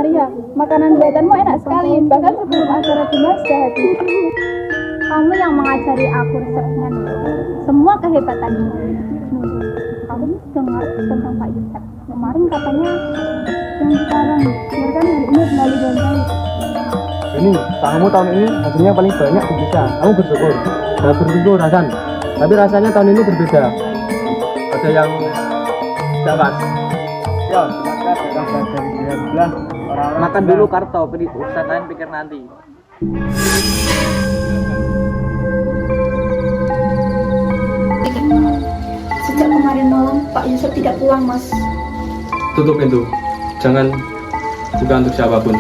Amalia, makanan buatanmu enak sekali, bahkan sebelum acara Dimas sudah habis. Kamu yang mengajari aku resepnya, Nurul. Semua kehebatanmu. Nurul, kamu dengar tentang Pak Yusuf. Kemarin katanya Dan sekarang, biarkan hari ini kembali dengan baik. Ini, tamu tahun ini hasilnya paling banyak di desa. Kamu bersyukur. Saya bersyukur, Hasan. Tapi rasanya tahun ini berbeda. Ada yang dapat. Ya, semangat datang dari dia bilang orang-orang Makan dulu Karto, urusan lain pikir nanti. Sejak kemarin malam, Pak Yusuf tidak pulang, Mas. Tutup pintu. Jangan buka untuk siapapun.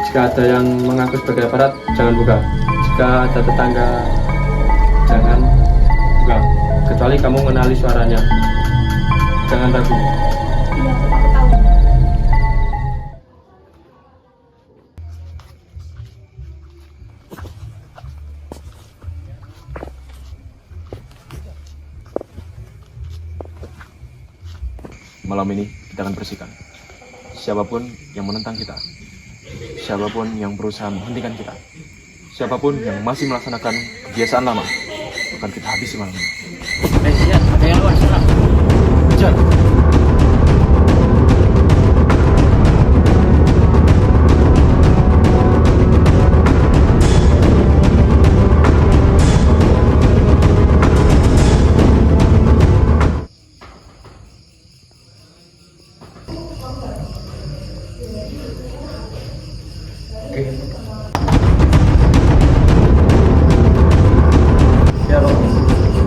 Jika ada yang mengaku sebagai aparat, jangan buka. Jika ada tetangga, jangan buka. Kecuali kamu mengenali suaranya. Jangan ragu. Iya, aku tahu. Malam ini kita akan bersihkan. Siapapun yang menentang kita, siapapun yang berusaha menghentikan kita, siapapun yang masih melaksanakan kebiasaan lama, akan kita habisi malam ini. Siap, ada yang luar sana. Kejar!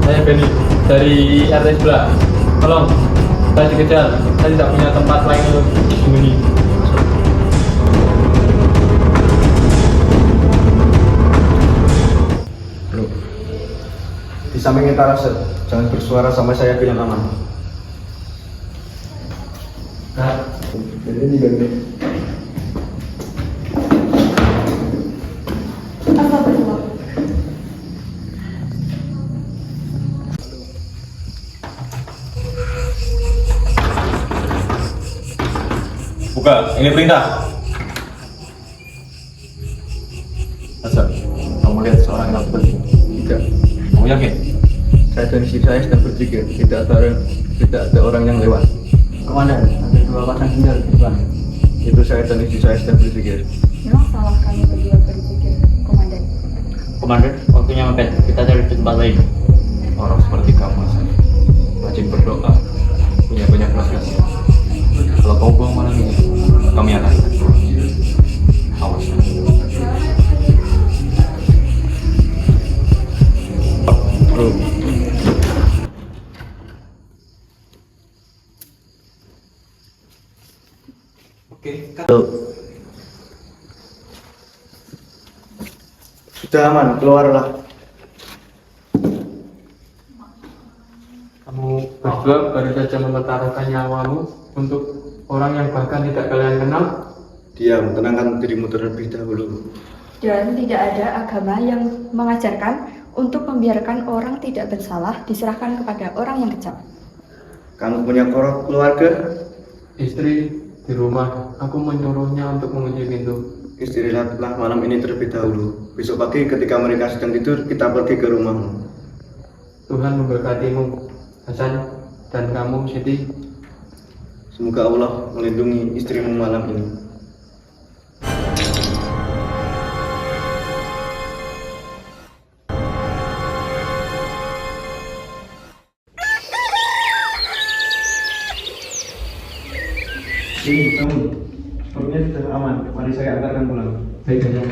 Saya Benny dari RT sebelah. Tolong, saya dikejar. Saya tidak punya tempat lain untuk sembunyi. Halo. Di samping etalase, jangan bersuara sampai saya bilang aman. Kak, Ini Benny. Apa berdua? buka. Ini perintah. Hasan, kamu lihat seorang yang berpikir? tidak. Kamu yakin? Saya dan istri saya sedang berpikir tidak ada orang yang lewat. Komandan, ada 2 pasang sendal di depan. Itu saya dan istri saya sedang berpikir. Memang salah kami berdua berpikir, Komandan. Komandan, waktunya mepet. Kita cari di tempat lain. Orang seperti kamu, Hasan, rajin berdoa, punya banyak belas kasihan. Kalau kau buang malam ini, kami akan. Awas. Bro. Sudah aman, keluarlah. Kamu berdua baru saja mempertaruhkan nyawamu untuk orang yang bahkan tidak kalian kenal. Diam, tenangkan dirimu terlebih dahulu. Dan tidak ada agama yang mengajarkan untuk membiarkan orang tidak bersalah diserahkan kepada orang yang kejam. Kamu punya keluarga? Istri di rumah, aku menyuruhnya untuk mengunci pintu. Istirahatlah malam ini terlebih dahulu. Besok pagi ketika mereka sedang tidur, kita pergi ke rumahmu. Tuhan memberkatimu, Hasan, dan kamu, Siti. Semoga Allah melindungi istrimu malam ini. Ini kamu. Perutnya sudah aman. Mari saya antarkan pulang. Baik, Hasan.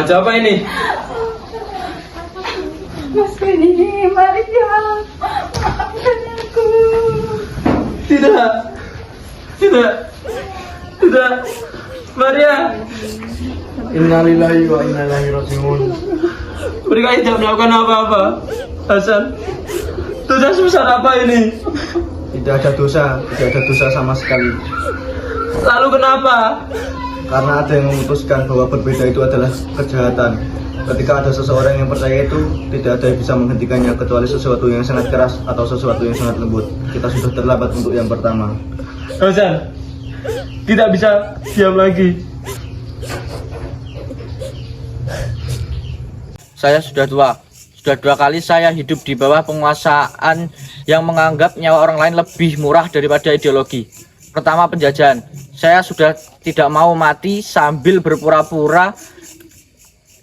Wajah apa ini? Mas Beni, Maria, maafkan aku. Tidak. Maria. Innalillahi wa inna ilaihi raji'un. Mereka tidak melakukan apa-apa. Hasan, dosa sebesar apa ini? Tidak ada dosa sama sekali. Lalu kenapa? Karena ada yang memutuskan bahwa berbeda itu adalah kejahatan. Ketika ada seseorang yang percaya itu, tidak ada yang bisa menghentikannya kecuali sesuatu yang sangat keras atau sesuatu yang sangat lembut. Kita sudah terlambat untuk yang pertama. Hasan, tidak bisa diam lagi. Saya sudah tua. Sudah 2 kali saya hidup di bawah penguasaan yang menganggap nyawa orang lain lebih murah daripada ideologi. Pertama, penjajahan. Saya sudah tidak mau mati sambil berpura-pura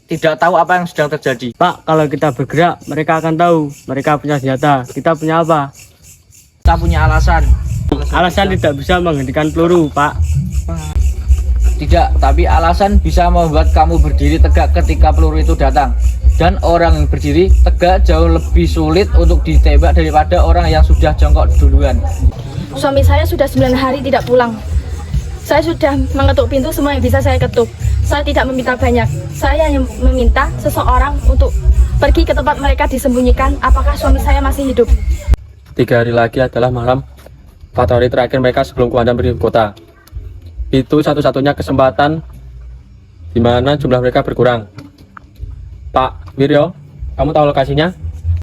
tidak tahu apa yang sedang terjadi. Pak, kalau kita bergerak, mereka akan tahu. Mereka punya senjata. Kita punya apa? Kita punya alasan. Alasan tidak bisa menghentikan peluru, Pak. Tidak, tapi alasan bisa membuat kamu berdiri tegak ketika peluru itu datang. Dan orang yang berdiri tegak jauh lebih sulit untuk ditembak daripada orang yang sudah jongkok duluan. Suami saya sudah 9 hari tidak pulang. Saya sudah mengetuk pintu semua yang bisa saya ketuk. Saya tidak meminta banyak. Saya yang meminta seseorang untuk pergi ke tempat mereka disembunyikan. Apakah suami saya masih hidup? 3 hari lagi adalah malam patroli terakhir mereka sebelum komandan pergi ke kota. Itu satu-satunya kesempatan di mana jumlah mereka berkurang. Pak Wiryo, kamu tahu lokasinya?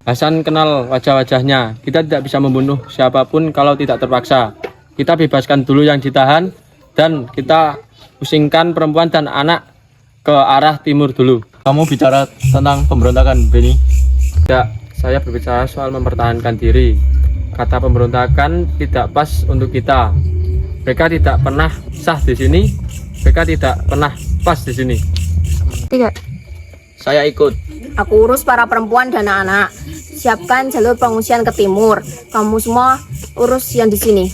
Hasan kenal wajah-wajahnya. Kita tidak bisa membunuh siapapun kalau tidak terpaksa. Kita bebaskan dulu yang ditahan dan kita pusingkan perempuan dan anak ke arah timur dulu. Kamu bicara tentang pemberontakan, Beni? Tidak, saya berbicara soal mempertahankan diri. Kata pemberontakan tidak pas untuk kita. Mereka tidak pernah sah di sini. Mereka tidak pernah pas di sini. 3. Saya ikut. Aku urus para perempuan dan anak-anak. Siapkan jalur pengungsian ke timur. Kamu semua urus yang di sini.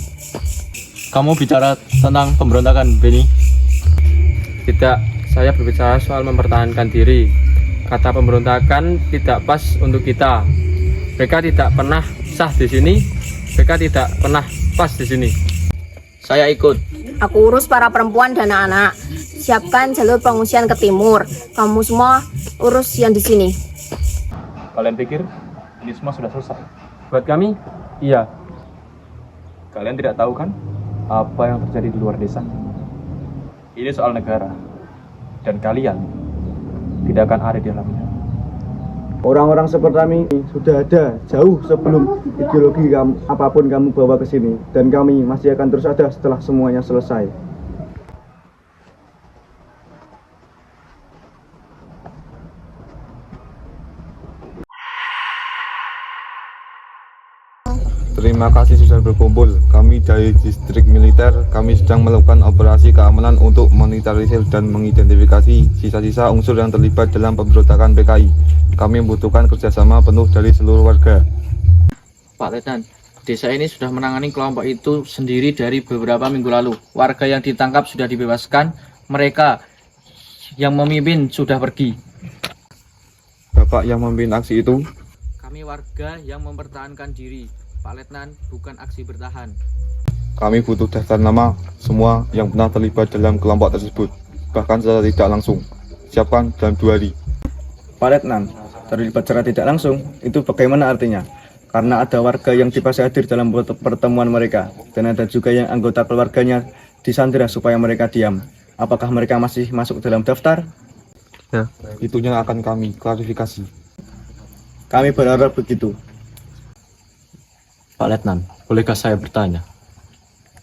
Kamu bicara tentang pemberontakan, Beni? Tidak, saya berbicara soal mempertahankan diri. Kata pemberontakan tidak pas untuk kita. Mereka tidak pernah sah di sini. Mereka tidak pernah pas di sini. Saya ikut. Aku urus para perempuan dan anak-anak. Siapkan jalur pengungsian ke timur. Kamu semua urus yang di sini. Kalian pikir ini semua sudah selesai? Buat kami, iya. Kalian tidak tahu kan apa yang terjadi di luar desa? Ini soal negara. Dan kalian tidak akan ada di dalamnya. Orang-orang seperti kami sudah ada jauh sebelum ideologi apapun kamu bawa ke sini, dan kami masih akan terus ada setelah semuanya selesai. Terima kasih sudah berkumpul. Kami dari distrik militer, kami sedang melakukan operasi keamanan untuk menetralisir dan mengidentifikasi sisa-sisa unsur yang terlibat dalam pemberontakan PKI. Kami membutuhkan kerjasama penuh dari seluruh warga. Pak Letnan, desa ini sudah menangani kelompok itu sendiri dari beberapa minggu lalu. Warga yang ditangkap sudah dibebaskan, mereka yang memimpin sudah pergi. Bapak yang memimpin aksi itu? Kami warga yang mempertahankan diri. Pak Letnan, bukan aksi bertahan. Kami butuh daftar nama semua yang pernah terlibat dalam kelompok tersebut, bahkan secara tidak langsung. Siapkan dalam 2 hari. Pak Letnan, terlibat secara tidak langsung, itu bagaimana artinya? Karena ada warga yang dipaksa hadir dalam pertemuan mereka, dan ada juga yang anggota keluarganya disandera supaya mereka diam. Apakah mereka masih masuk dalam daftar? Ya, itunya akan kami klarifikasi. Kami berharap begitu. Pak Letnan, bolehkah saya bertanya?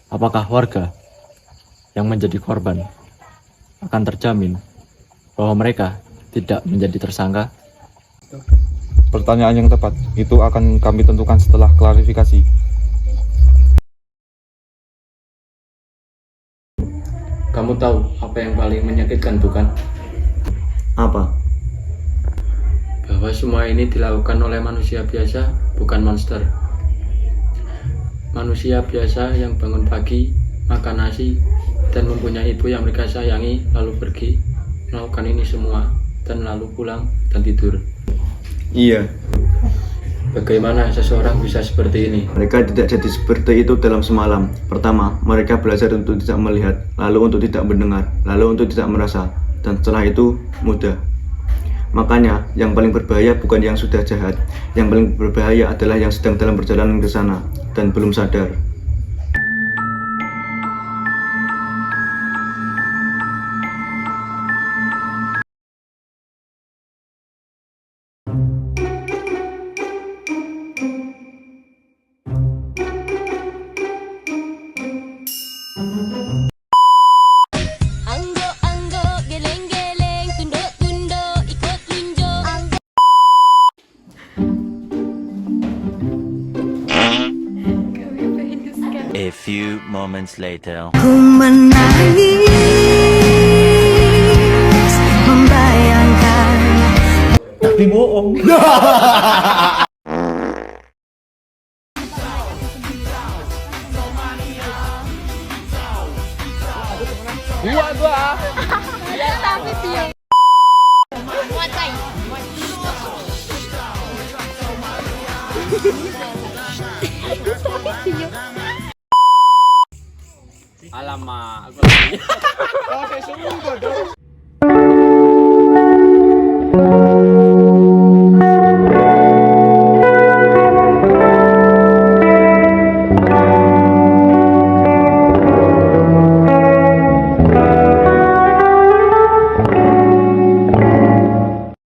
Apakah warga yang menjadi korban akan terjamin bahwa mereka tidak menjadi tersangka? Pertanyaan yang tepat, itu akan kami tentukan setelah klarifikasi. Kamu tahu apa yang paling menyakitkan, bukan? Apa? Bahwa semua ini dilakukan oleh manusia biasa, bukan monster. Manusia biasa yang bangun pagi, makan nasi, dan mempunyai ibu yang mereka sayangi, lalu pergi melakukan ini semua dan lalu pulang dan tidur. Iya, Bagaimana seseorang bisa seperti ini? mereka tidak jadi seperti itu dalam semalam. Pertama, mereka belajar untuk tidak melihat, lalu untuk tidak mendengar, lalu untuk tidak merasa, dan setelah itu mudah. Makanya, yang paling berbahaya bukan yang sudah jahat. Yang paling berbahaya adalah yang sedang dalam perjalanan ke sana dan belum sadar. A few moments later. Ku menangis membayangkan Tapi bohong. Gua. Tapi dia Muat, Tay.